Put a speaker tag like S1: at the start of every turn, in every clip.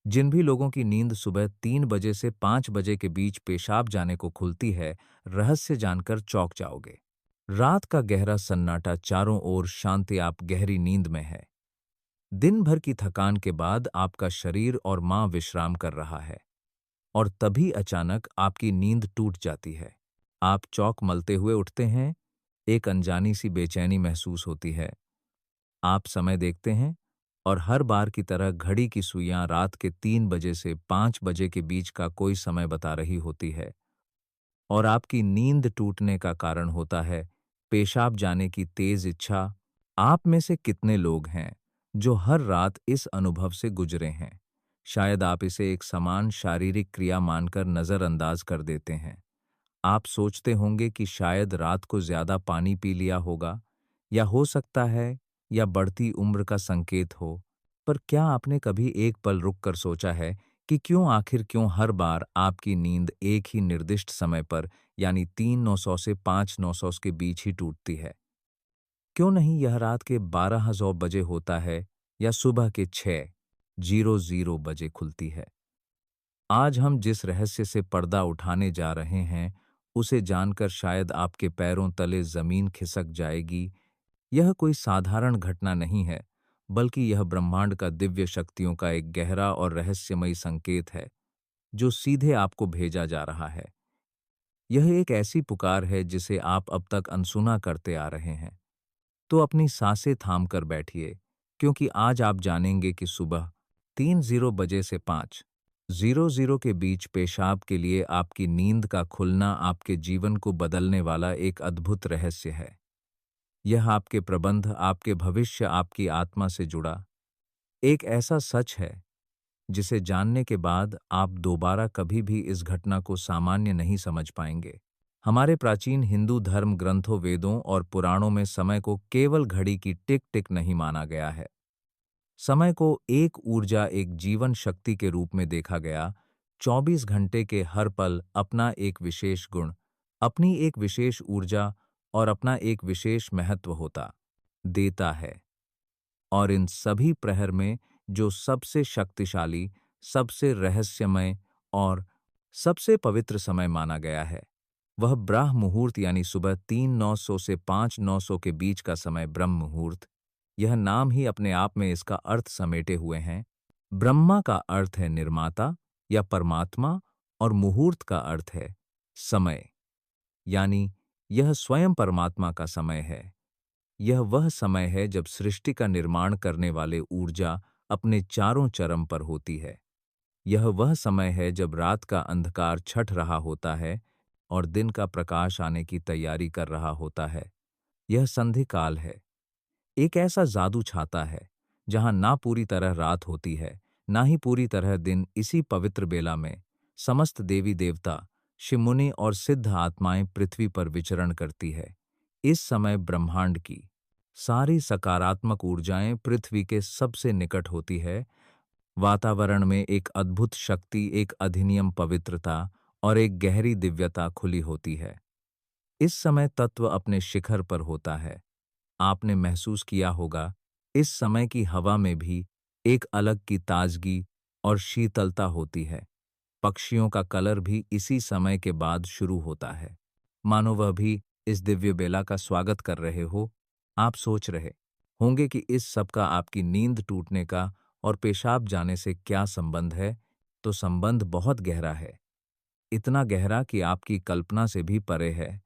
S1: जिन भी लोगों की नींद सुबह 3 बजे से 5 बजे के बीच पेशाब जाने को खुलती है, रहस्य जानकर चौंक जाओगे। रात का गहरा सन्नाटा, चारों ओर शांति, आप गहरी नींद में है। दिन भर की थकान के बाद आपका शरीर और मां विश्राम कर रहा है, और तभी अचानक आपकी नींद टूट जाती है। आप चौंक मलते हुए उठते हैं। एक अनजानी सी बेचैनी महसूस होती है। आप समय देखते हैं, और हर बार की तरह घड़ी की सुइयां रात के 3 बजे से 5 बजे के बीच का कोई समय बता रही होती है। और आपकी नींद टूटने का कारण होता है पेशाब जाने की तेज इच्छा। आप में से कितने लोग हैं जो हर रात इस अनुभव से गुजरे हैं? शायद आप इसे एक समान शारीरिक क्रिया मानकर नजरअंदाज कर देते हैं। आप सोचते होंगे कि शायद रात को ज्यादा पानी पी लिया होगा, या हो सकता है या बढ़ती उम्र का संकेत हो। पर क्या आपने कभी एक पल रुक कर सोचा है कि क्यों हर बार आपकी नींद एक ही निर्दिष्ट समय पर, यानी 3-900 से 5-900 के बीच ही टूटती है? क्यों नहीं यह रात के 1200 बजे होता है, या सुबह के 6:00 बजे खुलती है? आज हम जिस रहस्य से पर्दा उठाने जा रहे हैं, उसे जानकर शायद आपके पैरों तले जमीन खिसक जाएगी। यह कोई साधारण घटना नहीं है, बल्कि यह ब्रह्मांड का दिव्य शक्तियों का एक गहरा और रहस्यमयी संकेत है, जो सीधे आपको भेजा जा रहा है। यह एक ऐसी पुकार है जिसे आप अब तक अनसुना करते आ रहे हैं। तो अपनी सांसें थाम कर बैठिए, क्योंकि आज आप जानेंगे कि सुबह 3:00 से 5:00 के बीच पेशाब के लिए आपकी नींद का खुलना आपके जीवन को बदलने वाला एक अद्भुत रहस्य है। यह आपके प्रबंध, आपके भविष्य, आपकी आत्मा से जुड़ा एक ऐसा सच है जिसे जानने के बाद आप दोबारा कभी भी इस घटना को सामान्य नहीं समझ पाएंगे। हमारे प्राचीन हिंदू धर्म ग्रंथों, वेदों और पुराणों में समय को केवल घड़ी की टिक टिक नहीं माना गया है। समय को एक ऊर्जा, एक जीवन शक्ति के रूप में देखा गया। 24 घंटे के हर पल अपना एक विशेष गुण, अपनी एक विशेष ऊर्जा और अपना एक विशेष महत्व होता देता है। और इन सभी प्रहर में जो सबसे शक्तिशाली, सबसे रहस्यमय और सबसे पवित्र समय माना गया है, वह ब्राह्म मुहूर्त, यानी सुबह 3:900 से 5:900 के बीच का समय, ब्रह्म मुहूर्त। यह नाम ही अपने आप में इसका अर्थ समेटे हुए हैं। ब्रह्मा का अर्थ है निर्माता या परमात्मा, और मुहूर्त का अर्थ है समय, यानी यह स्वयं परमात्मा का समय है। यह वह समय है जब सृष्टि का निर्माण करने वाले ऊर्जा अपने चारों चरम पर होती है। यह वह समय है जब रात का अंधकार छट रहा होता है और दिन का प्रकाश आने की तैयारी कर रहा होता है। यह संधि काल है, एक ऐसा जादू छाता है जहां ना पूरी तरह रात होती है, ना ही पूरी तरह दिन। इसी पवित्र बेला में समस्त देवी देवता, शिवमुनि और सिद्ध आत्माएं पृथ्वी पर विचरण करती है। इस समय ब्रह्मांड की सारी सकारात्मक ऊर्जाएं पृथ्वी के सबसे निकट होती है। वातावरण में एक अद्भुत शक्ति, एक अधिनियम पवित्रता और एक गहरी दिव्यता खुली होती है। इस समय तत्व अपने शिखर पर होता है। आपने महसूस किया होगा, इस समय की हवा में भी एक अलग की ताजगी और शीतलता होती है। पक्षियों का कलर भी इसी समय के बाद शुरू होता है, मानो वह भी इस दिव्य बेला का स्वागत कर रहे हो। आप सोच रहे होंगे कि इस सब का आपकी नींद टूटने का और पेशाब जाने से क्या संबंध है। तो संबंध बहुत गहरा है, इतना गहरा कि आपकी कल्पना से भी परे है।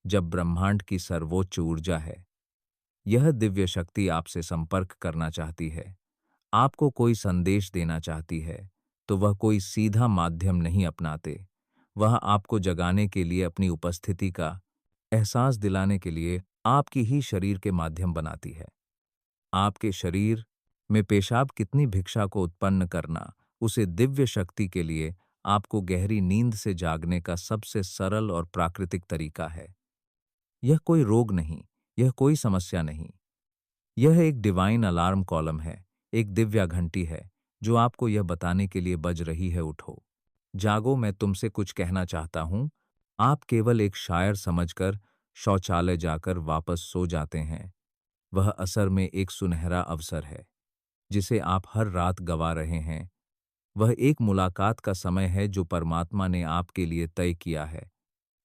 S1: जब ब्रह्मांड की सर्वोच्च ऊर्जा है, यह दिव्य शक्ति आपसे संपर्क करना चाहती है, आपको कोई संदेश देना चाहती है, तो वह कोई सीधा माध्यम नहीं अपनाते। वह आपको जगाने के लिए, अपनी उपस्थिति का एहसास दिलाने के लिए आपकी ही शरीर के माध्यम बनाती है। आपके शरीर में पेशाब कितनी भिक्षा को उत्पन्न करना, उसे दिव्य शक्ति के लिए आपको गहरी नींद से जागने का सबसे सरल और प्राकृतिक तरीका है। यह कोई रोग नहीं, यह कोई समस्या नहीं। यह एक डिवाइन अलार्म कॉलम है, एक दिव्या घंटी है जो आपको यह बताने के लिए बज रही है, उठो, जागो, मैं तुमसे कुछ कहना चाहता हूं। आप केवल एक शायर समझकर शौचालय जाकर वापस सो जाते हैं। वह असल में एक सुनहरा अवसर है जिसे आप हर रात गवा रहे हैं। वह एक मुलाकात का समय है जो परमात्मा ने आपके लिए तय किया है,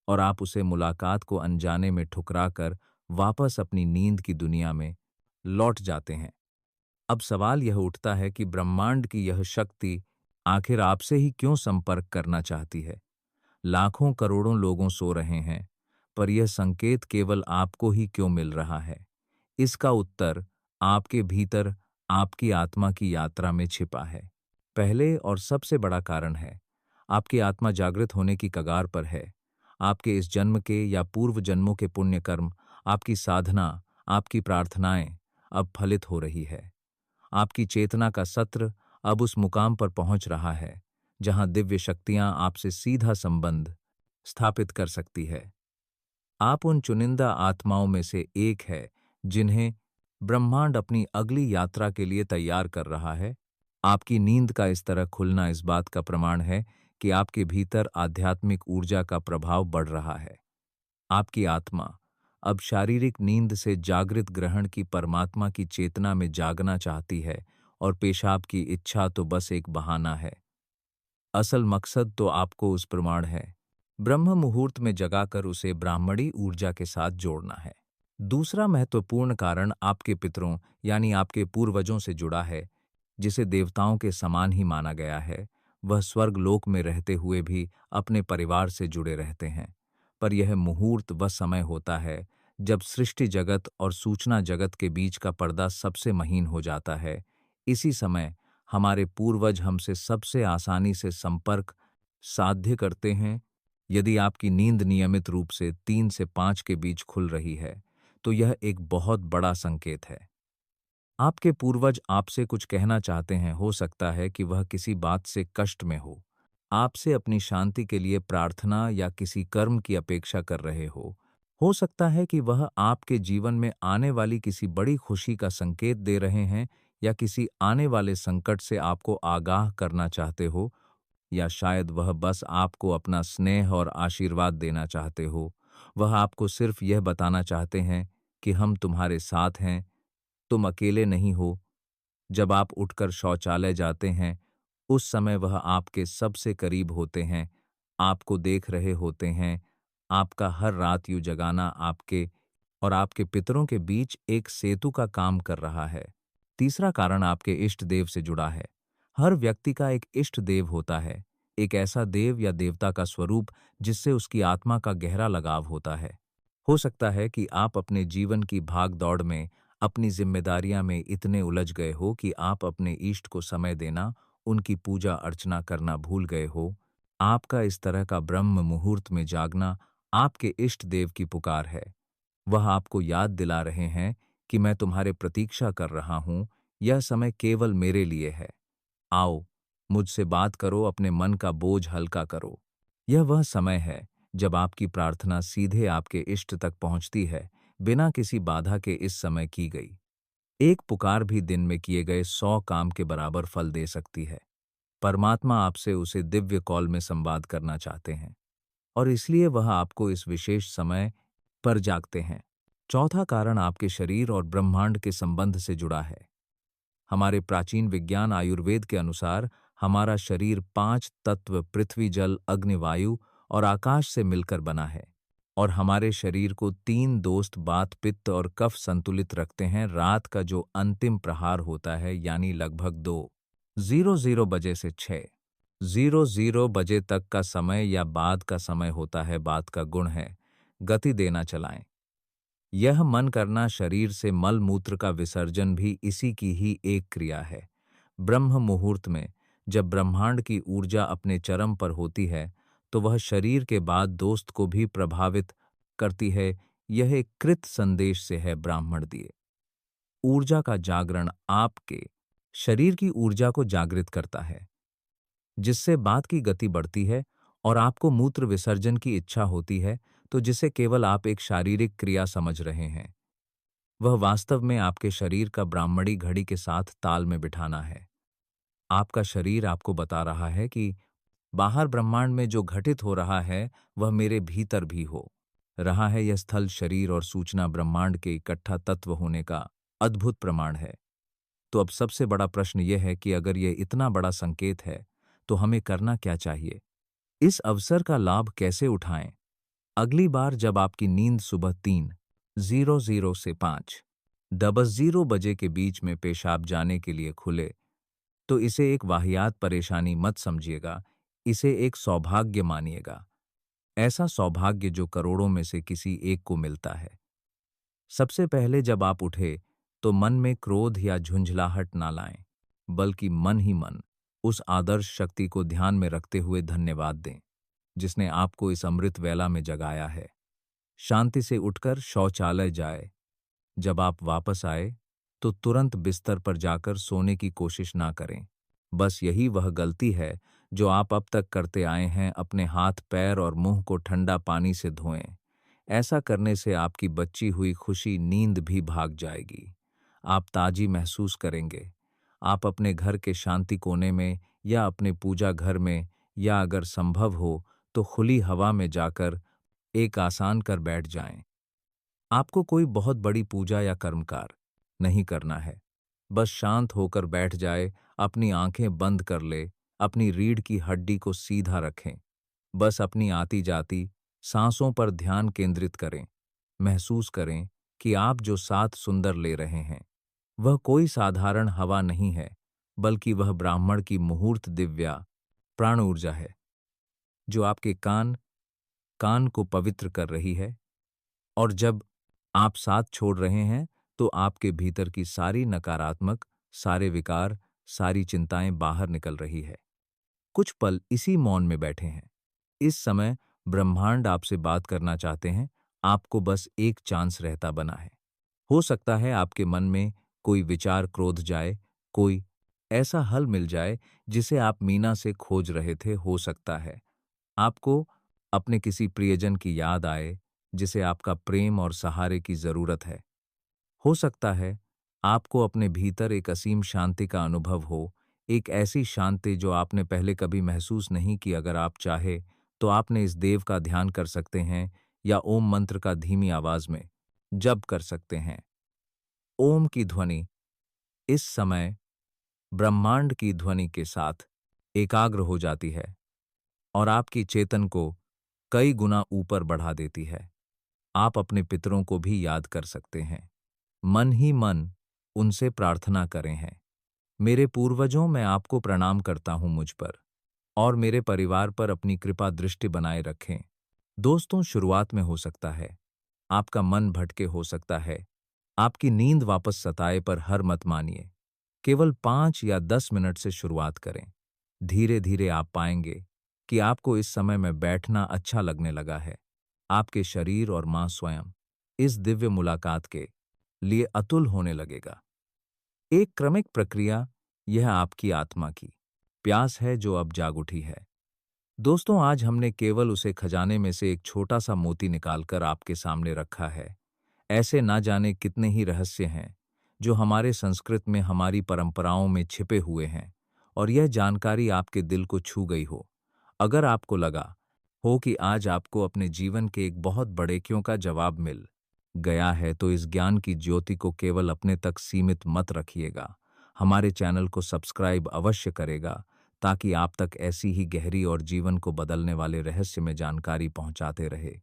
S1: और आप उसे मुलाकात को अनजाने में ठुकरा कर वापस अपनी नींद की दुनिया में लौट जाते हैं। अब सवाल यह उठता है कि ब्रह्मांड की यह शक्ति आखिर आपसे ही क्यों संपर्क करना चाहती है? लाखों करोड़ों लोगों सो रहे हैं, पर यह संकेत केवल आपको ही क्यों मिल रहा है? इसका उत्तर आपके भीतर आपकी आत्मा की यात्रा में छिपा है। पहले और सबसे बड़ा कारण है, आपकी आत्मा जागृत होने की कगार पर है। आपके इस जन्म के या पूर्व जन्मों के पुण्य कर्म, आपकी साधना, आपकी प्रार्थनाएं अब फलित हो रही है। आपकी चेतना का सत्र अब उस मुकाम पर पहुंच रहा है जहां दिव्य शक्तियां आपसे सीधा संबंध स्थापित कर सकती है। आप उन चुनिंदा आत्माओं में से एक है जिन्हें ब्रह्मांड अपनी अगली यात्रा के लिए तैयार कर रहा है। आपकी नींद का इस तरह खुलना इस बात का प्रमाण है कि आपके भीतर आध्यात्मिक ऊर्जा का प्रभाव बढ़ रहा है। आपकी आत्मा अब शारीरिक नींद से जागृत ग्रहण की परमात्मा की चेतना में जागना चाहती है, और पेशाब की इच्छा तो बस एक बहाना है। असल मकसद तो आपको उस प्रमाण है ब्रह्म मुहूर्त में जगाकर उसे ब्राह्मणी ऊर्जा के साथ जोड़ना है। दूसरा महत्वपूर्ण कारण आपके पितरों यानी आपके पूर्वजों से जुड़ा है, जिसे देवताओं के समान ही माना गया है। वह स्वर्ग लोक में रहते हुए भी अपने परिवार से जुड़े रहते हैं, पर यह मुहूर्त वह समय होता है जब सृष्टि जगत और सूचना जगत के बीच का पर्दा सबसे महीन हो जाता है। इसी समय हमारे पूर्वज हमसे सबसे आसानी से संपर्क साध्य करते हैं। यदि आपकी नींद नियमित रूप से 3 से 5 के बीच खुल रही है, तो यह एक बहुत बड़ा संकेत है। आपके पूर्वज आपसे कुछ कहना चाहते हैं। हो सकता है कि वह किसी बात से कष्ट में हो, आपसे अपनी शांति के लिए प्रार्थना या किसी कर्म की अपेक्षा कर रहे हो सकता है कि वह आपके जीवन में आने वाली किसी बड़ी खुशी का संकेत दे रहे हैं, या किसी आने वाले संकट से आपको आगाह करना चाहते हो, या शायद वह बस आपको अपना स्नेह और आशीर्वाद देना चाहते हो। वह आपको सिर्फ यह बताना चाहते हैं कि हम तुम्हारे साथ हैं, तुम अकेले नहीं हो। जब आप उठकर शौचालय जाते हैं, उस समय वह आपके सबसे करीब होते हैं, आपको देख रहे होते हैं। आपका हर रात यूं जगाना आपके और आपके पितरों के बीच एक सेतु का काम कर रहा है। तीसरा कारण आपके इष्ट देव से जुड़ा है। हर व्यक्ति का एक इष्ट देव होता है, एक ऐसा देव या देवता का स्वरूप जिससे उसकी आत्मा का गहरा लगाव होता है। हो सकता है कि आप अपने जीवन की भाग दौड़ में अपनी जिम्मेदारियां में इतने उलझ गए हो कि आप अपने इष्ट को समय देना, उनकी पूजा अर्चना करना भूल गए हो। आपका इस तरह का ब्रह्म मुहूर्त में जागना आपके इष्ट देव की पुकार है। वह आपको याद दिला रहे हैं कि मैं तुम्हारे प्रतीक्षा कर रहा हूं, यह समय केवल मेरे लिए है। आओ, मुझसे बात करो, अपने मन का बोझ हल्का करो। यह वह समय है जब आपकी प्रार्थना सीधे आपके इष्ट तक पहुंचती है, बिना किसी बाधा के इस समय की गई एक पुकार भी दिन में किए गए 100 काम के बराबर फल दे सकती है। परमात्मा आपसे उसे दिव्य कॉल में संवाद करना चाहते हैं, और इसलिए वह आपको इस विशेष समय पर जागते हैं। चौथा कारण आपके शरीर और ब्रह्मांड के संबंध से जुड़ा है। हमारे प्राचीन विज्ञान आयुर्वेद के अनुसार हमारा शरीर 5 तत्व पृथ्वी, जल, अग्नि, वायु और आकाश से मिलकर बना है, और हमारे शरीर को 3 दोस्त बात, पित्त और कफ संतुलित रखते हैं। रात का जो अंतिम प्रहार होता है, यानी लगभग 2:00 बजे से 6:00 बजे तक का समय या बाद का समय होता है, बाद का गुण है गति देना चलाएं। यह मन करना, शरीर से मल मूत्र का विसर्जन भी इसी की ही एक क्रिया है। ब्रह्म मुहूर्त में जब ब्रह्मांड की ऊर्जा अपने चरम पर होती है, तो वह शरीर के बाद दोस्त को भी प्रभावित करती है। यह एक कृत संदेश से है ब्राह्मण दिए ऊर्जा का जागरण आपके शरीर की ऊर्जा को जागृत करता है, जिससे बात की गति बढ़ती है और आपको मूत्र विसर्जन की इच्छा होती है, तो जिसे केवल आप एक शारीरिक क्रिया समझ रहे हैं, वह वास्तव में आपके शरीर का ब्राह्मणी घड़ी के साथ ताल में बिठाना है। आपका शरीर आपको बता रहा है कि बाहर ब्रह्मांड में जो घटित हो रहा है, वह मेरे भीतर भी हो रहा है। यह स्थल, शरीर और सूचना ब्रह्मांड के इकट्ठा तत्व होने का अद्भुत प्रमाण है। तो अब सबसे बड़ा प्रश्न यह है कि अगर यह इतना बड़ा संकेत है, तो हमें करना क्या चाहिए? इस अवसर का लाभ कैसे उठाएं? अगली बार जब आपकी नींद सुबह 3:00 से 5:00 बजे के बीच में पेशाब जाने के लिए खुले, तो इसे एक वाहियात परेशानी मत समझिएगा, इसे एक सौभाग्य मानिएगा। ऐसा सौभाग्य जो करोड़ों में से किसी एक को मिलता है। सबसे पहले जब आप उठे, तो मन में क्रोध या झुंझलाहट ना लाएं, बल्कि मन ही मन उस आदर्श शक्ति को ध्यान में रखते हुए धन्यवाद दें, जिसने आपको इस अमृत वेला में जगाया है। शांति से उठकर शौचालय जाए। जब आप वापस आए, तो तुरंत बिस्तर पर जाकर सोने की कोशिश ना करें। बस यही वह गलती है जो आप अब तक करते आए हैं। अपने हाथ, पैर और मुंह को ठंडा पानी से धोएं। ऐसा करने से आपकी बची हुई खुशी नींद भी भाग जाएगी। आप ताजी महसूस करेंगे। आप अपने घर के शांति कोने में या अपने पूजा घर में, या अगर संभव हो तो खुली हवा में जाकर एक आसन कर बैठ जाएं। आपको कोई बहुत बड़ी पूजा या कर्मकार नहीं करना है। बस शांत होकर बैठ जाए, अपनी आंखें बंद कर ले, अपनी रीढ़ की हड्डी को सीधा रखें। बस अपनी आती जाती सांसों पर ध्यान केंद्रित करें। महसूस करें कि आप जो साथ सुंदर ले रहे हैं, वह कोई साधारण हवा नहीं है, बल्कि वह ब्राह्मण की मुहूर्त दिव्या प्राण ऊर्जा है, जो आपके कान कान को पवित्र कर रही है। और जब आप साथ छोड़ रहे हैं, तो आपके भीतर की सारी नकारात्मक, सारे विकार, सारी चिंताएं बाहर निकल रही है। कुछ पल इसी मौन में बैठे हैं। इस समय ब्रह्मांड आपसे बात करना चाहते हैं। आपको बस एक चांस रहता बना है। हो सकता है आपके मन में कोई विचार क्रोध जाए, कोई ऐसा हल मिल जाए जिसे आप मीना से खोज रहे थे। हो सकता है आपको अपने किसी प्रियजन की याद आए, जिसे आपका प्रेम और सहारे की जरूरत है। हो सकता है आपको अपने भीतर एक असीम शांति का अनुभव हो, एक ऐसी शांति जो आपने पहले कभी महसूस नहीं की। अगर आप चाहे तो आपने इस देव का ध्यान कर सकते हैं, या ओम मंत्र का धीमी आवाज में जप कर सकते हैं। ओम की ध्वनि इस समय ब्रह्मांड की ध्वनि के साथ एकाग्र हो जाती है और आपकी चेतन को कई गुना ऊपर बढ़ा देती है। आप अपने पितरों को भी याद कर सकते हैं। मन ही मन उनसे प्रार्थना करें हैं। मेरे पूर्वजों, मैं आपको प्रणाम करता हूं, मुझ पर और मेरे परिवार पर अपनी कृपा दृष्टि बनाए रखें। दोस्तों, शुरुआत में हो सकता है आपका मन भटके, हो सकता है आपकी नींद वापस सताए, पर हर मत मानिए। केवल 5 या 10 मिनट से शुरुआत करें। धीरे धीरे आप पाएंगे कि आपको इस समय में बैठना अच्छा लगने लगा है। आपके शरीर और मां स्वयं इस दिव्य मुलाकात के लिए अतुल होने लगेगा। एक क्रमिक प्रक्रिया, यह आपकी आत्मा की प्यास है जो अब जाग उठी है। दोस्तों, आज हमने केवल उसे खजाने में से एक छोटा सा मोती निकालकर आपके सामने रखा है। ऐसे ना जाने कितने ही रहस्य हैं जो हमारे संस्कृत में, हमारी परंपराओं में छिपे हुए हैं, और यह जानकारी आपके दिल को छू गई हो। अगर आपको लगा हो कि आज आपको अपने जीवन के एक बहुत बड़े क्यों का जवाब मिल गया है, तो इस ज्ञान की ज्योति को केवल अपने तक सीमित मत रखिएगा। हमारे चैनल को सब्सक्राइब अवश्य करेगा, ताकि आप तक ऐसी ही गहरी और जीवन को बदलने वाले रहस्य में जानकारी पहुंचाते रहे।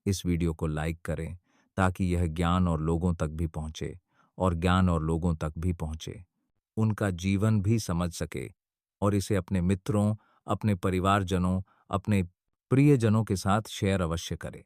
S1: इस वीडियो को लाइक करें, ताकि यह ज्ञान और लोगों तक भी पहुंचे, और ज्ञान और लोगों तक भी पहुंचे, उनका जीवन भी समझ सके, और इसे अपने मित्रों, अपने परिवारजनों, अपने प्रियजनों के साथ शेयर अवश्य करें।